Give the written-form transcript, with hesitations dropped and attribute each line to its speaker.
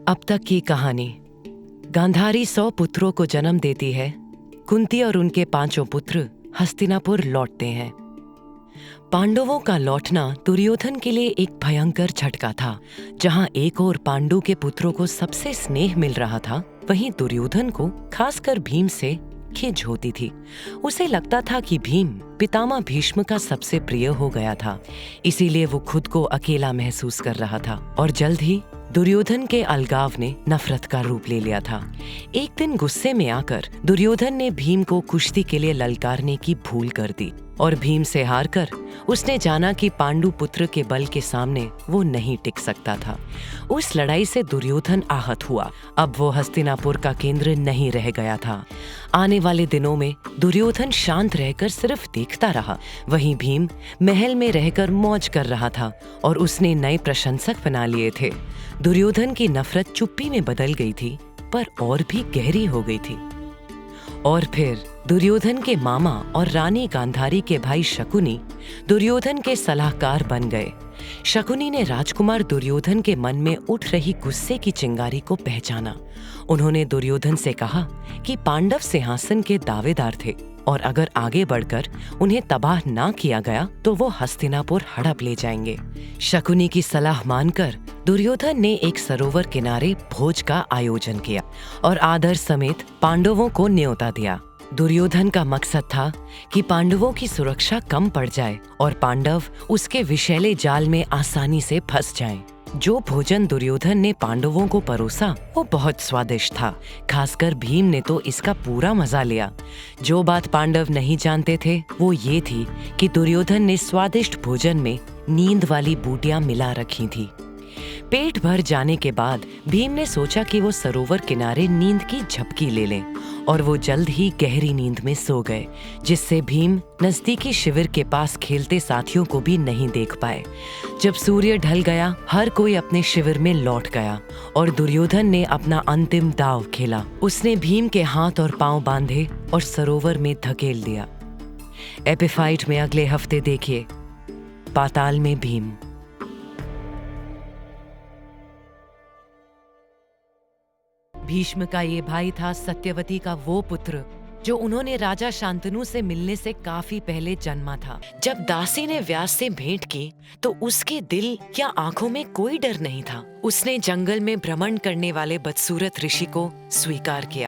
Speaker 1: अब तक की कहानी। गांधारी 100 पुत्रों को जन्म देती है। कुंती और उनके 5 पुत्र हस्तिनापुर लौटते हैं। पांडवों का लौटना दुर्योधन के लिए एक भयंकर झटका था। जहां एक ओर पांडु के पुत्रों को सबसे स्नेह मिल रहा था, वहीं दुर्योधन को खासकर भीम से खिंच होती थी। उसे लगता था कि भीम पितामह भीष्म का सबसे प्रिय हो गया था, इसीलिए वो खुद को अकेला महसूस कर रहा था। और जल्द ही दुर्योधन के अलगाव ने नफरत का रूप ले लिया था। एक दिन गुस्से में आकर दुर्योधन ने भीम को कुश्ती के लिए ललकारने की भूल कर दी और भीम से हारकर उसने जाना कि पांडु पुत्र के बल के सामने वो नहीं टिक सकता था। उस लड़ाई से दुर्योधन आहत हुआ। अब वो हस्तिनापुर का केंद्र नहीं रह गया था। आने वाले दिनों में दुर्योधन शांत रहकर सिर्फ देखता रहा, वहीं भीम महल में रहकर मौज कर रहा था और उसने नए प्रशंसक बना लिए थे। दुर्योधन की नफरत चुप्पी में बदल गई थी, पर और भी गहरी हो गई थी। और फिर दुर्योधन के मामा और रानी गांधारी के भाई शकुनी दुर्योधन के सलाहकार बन गए। शकुनी ने राजकुमार दुर्योधन के मन में उठ रही गुस्से की चिंगारी को पहचाना। उन्होंने दुर्योधन से कहा कि पांडव सिंहासन के दावेदार थे और अगर आगे बढ़कर उन्हें तबाह ना किया गया तो वो हस्तिनापुर हड़प ले जाएंगे। शकुनी की सलाह मानकर दुर्योधन ने एक सरोवर किनारे भोज का आयोजन किया और आदर समेत पांडवों को न्योता दिया। दुर्योधन का मकसद था कि पांडवों की सुरक्षा कम पड़ जाए और पांडव उसके विषैले जाल में आसानी से फंस जाएं। जो भोजन दुर्योधन ने पांडवों को परोसा वो बहुत स्वादिष्ट था। खासकर भीम ने तो इसका पूरा मजा लिया। जो बात पांडव नहीं जानते थे वो ये थी कि दुर्योधन ने स्वादिष्ट भोजन में नींद वाली बूटियां मिला रखी थी। पेट भर जाने के बाद भीम ने सोचा कि वो सरोवर किनारे नींद की झपकी ले लें और वो जल्द ही गहरी नींद में सो गए, जिससे भीम नजदीकी शिविर के पास खेलते साथियों को भी नहीं देख पाए। जब सूर्य ढल गया, हर कोई अपने शिविर में लौट गया और दुर्योधन ने अपना अंतिम दांव खेला। उसने भीम के हाथ और पांव बांधे और सरोवर में धकेल दिया। एपिफाइट में अगले हफ्ते देखिए पाताल में भीम। भीष्म का ये भाई था सत्यवती का वो पुत्र जो उन्होंने राजा शांतनु से मिलने से काफी पहले जन्मा था। जब दासी ने व्यास से भेंट की तो उसके दिल या आंखों में कोई डर नहीं था। उसने जंगल में भ्रमण करने वाले बदसूरत ऋषि को स्वीकार किया।